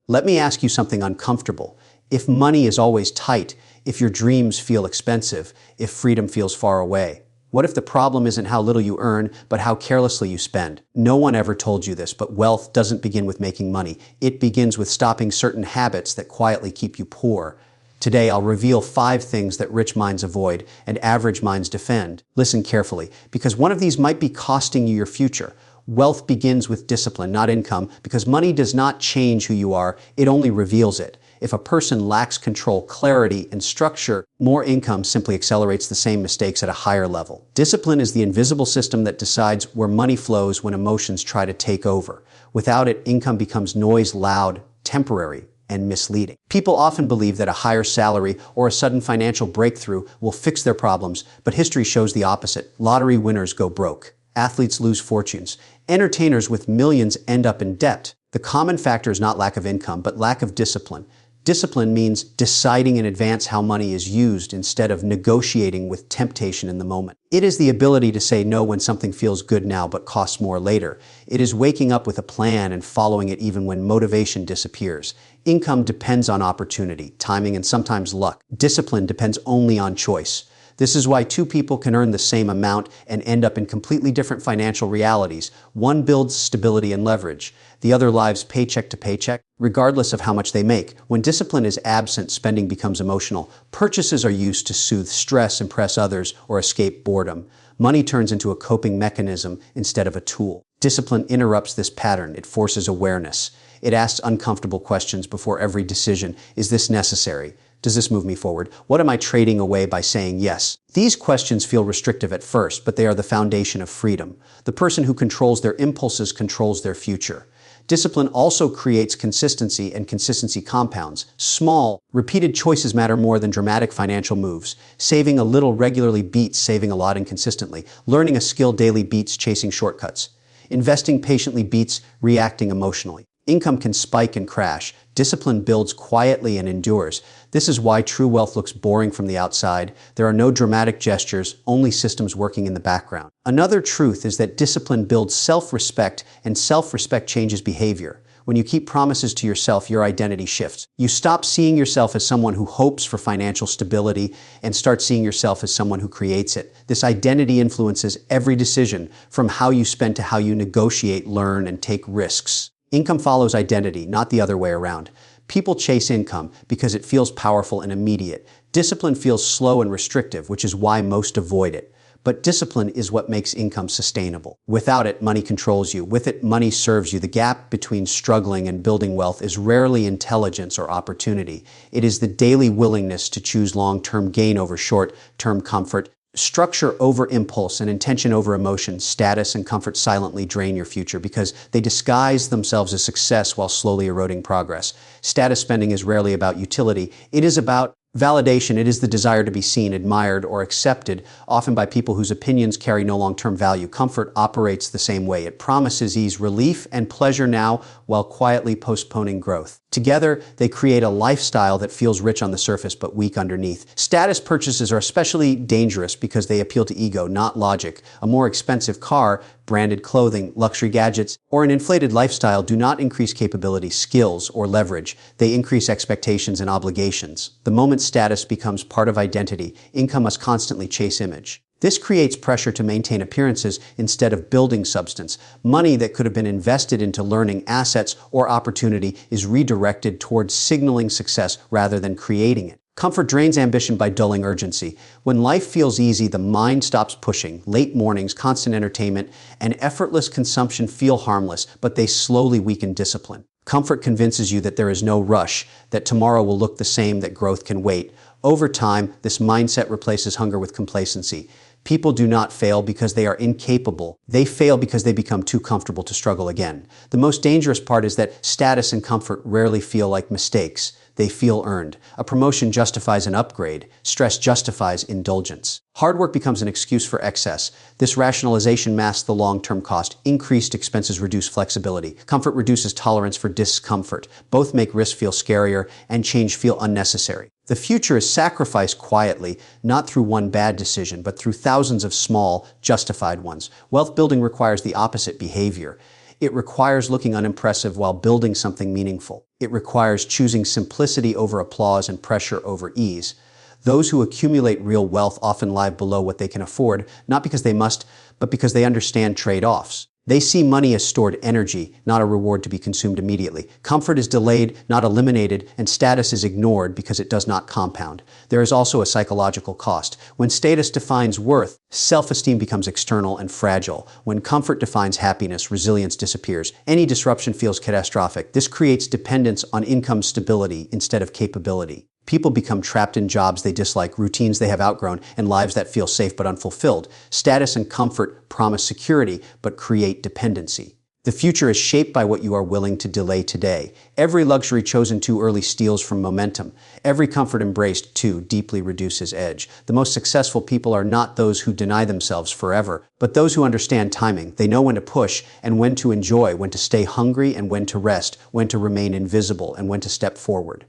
Let me ask you something uncomfortable. If money is always tight, if your dreams feel expensive, if freedom feels far away, what if the problem isn't how little you earn, but how carelessly you spend? No one ever told you this, but wealth doesn't begin with making money. It begins with stopping certain habits that quietly keep you poor. Today, I'll reveal 5 things that rich minds avoid and average minds defend. Listen carefully, because one of these might be costing you your future. Wealth begins with discipline, not income, because money does not change who you are, it only reveals it. If a person lacks control, clarity, and structure, more income simply accelerates the same mistakes at a higher level. Discipline is the invisible system that decides where money flows when emotions try to take over. Without it, income becomes noise, loud, temporary, and misleading. People often believe that a higher salary or a sudden financial breakthrough will fix their problems, but history shows the opposite. Lottery winners go broke. Athletes lose fortunes. Entertainers with millions end up in debt. The common factor is not lack of income, but lack of discipline. Discipline means deciding in advance how money is used instead of negotiating with temptation in the moment. It is the ability to say no when something feels good now but costs more later. It is waking up with a plan and following it even when motivation disappears. Income depends on opportunity, timing, and sometimes luck. Discipline depends only on choice. This is why 2 people can earn the same amount and end up in completely different financial realities. One builds stability and leverage. The other lives paycheck to paycheck, regardless of how much they make. When discipline is absent, spending becomes emotional. Purchases are used to soothe stress, impress others, or escape boredom. Money turns into a coping mechanism instead of a tool. Discipline interrupts this pattern. It forces awareness. It asks uncomfortable questions before every decision. Is this necessary? Does this move me forward? What am I trading away by saying yes? These questions feel restrictive at first, but they are the foundation of freedom. The person who controls their impulses controls their future. Discipline also creates consistency, and consistency compounds. Small, repeated choices matter more than dramatic financial moves. Saving a little regularly beats saving a lot inconsistently. Learning a skill daily beats chasing shortcuts. Investing patiently beats reacting emotionally. Income can spike and crash. Discipline builds quietly and endures. This is why true wealth looks boring from the outside. There are no dramatic gestures, only systems working in the background. Another truth is that discipline builds self-respect, and self-respect changes behavior. When you keep promises to yourself, your identity shifts. You stop seeing yourself as someone who hopes for financial stability and start seeing yourself as someone who creates it. This identity influences every decision, from how you spend to how you negotiate, learn, and take risks. Income follows identity, not the other way around. People chase income because it feels powerful and immediate. Discipline feels slow and restrictive, which is why most avoid it. But discipline is what makes income sustainable. Without it, money controls you. With it, money serves you. The gap between struggling and building wealth is rarely intelligence or opportunity. It is the daily willingness to choose long-term gain over short-term comfort, structure over impulse, and intention over emotion. Status and comfort silently drain your future because they disguise themselves as success while slowly eroding progress. Status spending is rarely about utility. It is about validation. It is the desire to be seen, admired, or accepted, often by people whose opinions carry no long-term value. Comfort operates the same way. It promises ease, relief, and pleasure now while quietly postponing growth. Together, they create a lifestyle that feels rich on the surface but weak underneath. Status purchases are especially dangerous because they appeal to ego, not logic. A more expensive car, branded clothing, luxury gadgets, or an inflated lifestyle do not increase capability, skills, or leverage. They increase expectations and obligations. The moment status becomes part of identity, income must constantly chase image. This creates pressure to maintain appearances instead of building substance. Money that could have been invested into learning, assets, or opportunity is redirected towards signaling success rather than creating it. Comfort drains ambition by dulling urgency. When life feels easy, the mind stops pushing. Late mornings, constant entertainment, and effortless consumption feel harmless, but they slowly weaken discipline. Comfort convinces you that there is no rush, that tomorrow will look the same, that growth can wait. Over time, this mindset replaces hunger with complacency. People do not fail because they are incapable. They fail because they become too comfortable to struggle again. The most dangerous part is that status and comfort rarely feel like mistakes. They feel earned. A promotion justifies an upgrade. Stress justifies indulgence. Hard work becomes an excuse for excess. This rationalization masks the long-term cost. Increased expenses reduce flexibility. Comfort reduces tolerance for discomfort. Both make risk feel scarier and change feel unnecessary. The future is sacrificed quietly, not through one bad decision, but through thousands of small, justified ones. Wealth building requires the opposite behavior. It requires looking unimpressive while building something meaningful. It requires choosing simplicity over applause and pressure over ease. Those who accumulate real wealth often live below what they can afford, not because they must, but because they understand trade-offs. They see money as stored energy, not a reward to be consumed immediately. Comfort is delayed, not eliminated, and status is ignored because it does not compound. There is also a psychological cost. When status defines worth, self-esteem becomes external and fragile. When comfort defines happiness, resilience disappears. Any disruption feels catastrophic. This creates dependence on income stability instead of capability. People become trapped in jobs they dislike, routines they have outgrown, and lives that feel safe but unfulfilled. Status and comfort promise security, but create dependency. The future is shaped by what you are willing to delay today. Every luxury chosen too early steals from momentum. Every comfort embraced too deeply reduces edge. The most successful people are not those who deny themselves forever, but those who understand timing. They know when to push and when to enjoy, when to stay hungry and when to rest, when to remain invisible and when to step forward.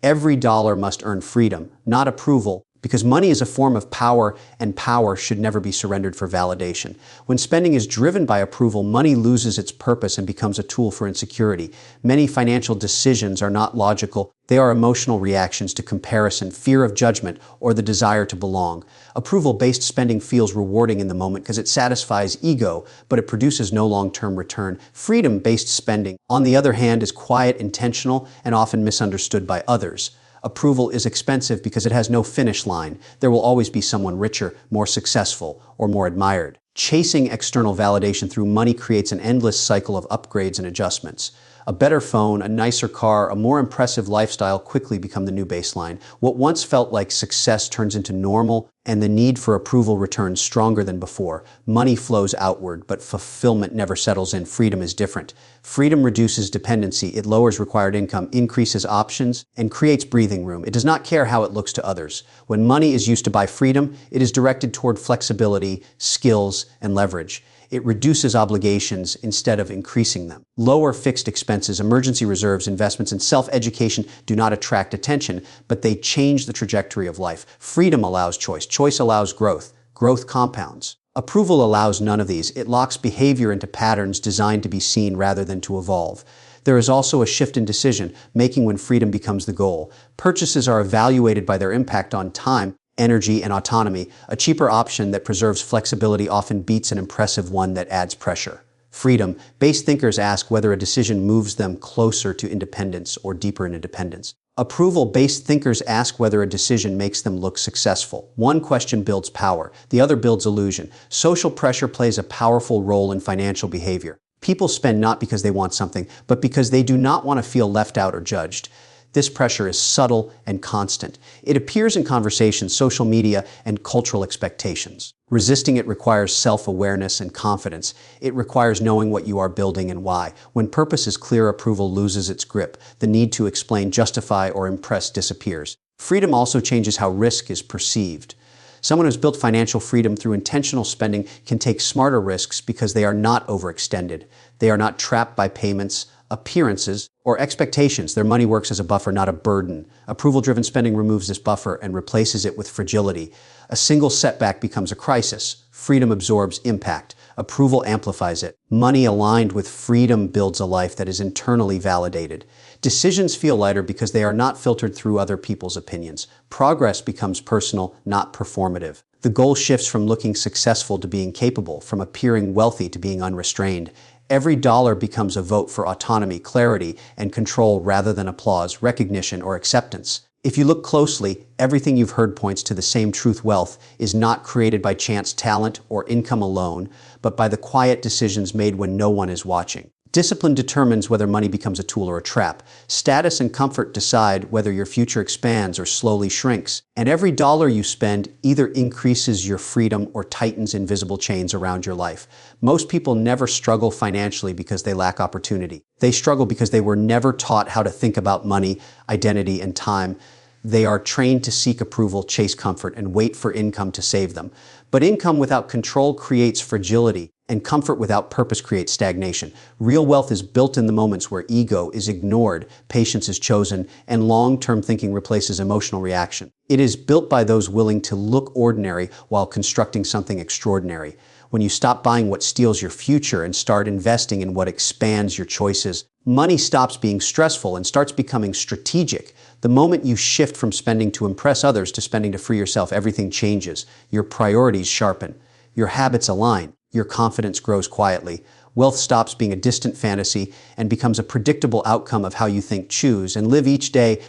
Every dollar must earn freedom, not approval, because money is a form of power, and power should never be surrendered for validation. When spending is driven by approval, money loses its purpose and becomes a tool for insecurity. Many financial decisions are not logical. They are emotional reactions to comparison, fear of judgment, or the desire to belong. Approval-based spending feels rewarding in the moment because it satisfies ego, but it produces no long-term return. Freedom-based spending, on the other hand, is quiet, intentional, and often misunderstood by others. Approval is expensive because it has no finish line. There will always be someone richer, more successful, or more admired. Chasing external validation through money creates an endless cycle of upgrades and adjustments. A better phone, a nicer car, a more impressive lifestyle quickly become the new baseline. What once felt like success turns into normal, and the need for approval returns stronger than before. Money flows outward, but fulfillment never settles in. Freedom is different. Freedom reduces dependency, it lowers required income, increases options, and creates breathing room. It does not care how it looks to others. When money is used to buy freedom, it is directed toward flexibility, skills, and leverage. It reduces obligations instead of increasing them. Lower fixed expenses, emergency reserves, investments, and self-education do not attract attention, but they change the trajectory of life. Freedom allows choice. Choice allows growth. Growth compounds. Approval allows none of these. It locks behavior into patterns designed to be seen rather than to evolve. There is also a shift in decision making when freedom becomes the goal. Purchases are evaluated by their impact on time, energy, and autonomy. A cheaper option that preserves flexibility often beats an impressive one that adds pressure. Freedom-based thinkers ask whether a decision moves them closer to independence or deeper into dependence. Approval-based thinkers ask whether a decision makes them look successful. One question builds power, the other builds illusion. Social pressure plays a powerful role in financial behavior. People spend not because they want something, but because they do not want to feel left out or judged. This pressure is subtle and constant. It appears in conversations, social media, and cultural expectations. Resisting it requires self-awareness and confidence. It requires knowing what you are building and why. When purpose is clear, approval loses its grip. The need to explain, justify, or impress disappears. Freedom also changes how risk is perceived. Someone who's built financial freedom through intentional spending can take smarter risks because they are not overextended. They are not trapped by payments, appearances, or expectations. Their money works as a buffer, not a burden. Approval-driven spending removes this buffer and replaces it with fragility. A single setback becomes a crisis. Freedom absorbs impact. Approval amplifies it. Money aligned with freedom builds a life that is internally validated. Decisions feel lighter because they are not filtered through other people's opinions. Progress becomes personal, not performative. The goal shifts from looking successful to being capable, from appearing wealthy to being unrestrained. Every dollar becomes a vote for autonomy, clarity, and control rather than applause, recognition, or acceptance. If you look closely, everything you've heard points to the same truth. Wealth is not created by chance, talent, or income alone, but by the quiet decisions made when no one is watching. Discipline determines whether money becomes a tool or a trap. Status and comfort decide whether your future expands or slowly shrinks. And every dollar you spend either increases your freedom or tightens invisible chains around your life. Most people never struggle financially because they lack opportunity. They struggle because they were never taught how to think about money, identity, and time. They are trained to seek approval, chase comfort, and wait for income to save them. But income without control creates fragility, and comfort without purpose creates stagnation. Real wealth is built in the moments where ego is ignored, patience is chosen, and long-term thinking replaces emotional reaction. It is built by those willing to look ordinary while constructing something extraordinary. when you stop buying what steals your future and start investing in what expands your choices. Money stops being stressful and starts becoming strategic. The moment you shift from spending to impress others to spending to free yourself, everything changes. Your priorities sharpen. Your habits align. Your confidence grows quietly. Wealth stops being a distant fantasy and becomes a predictable outcome of how you think, choose, and live each day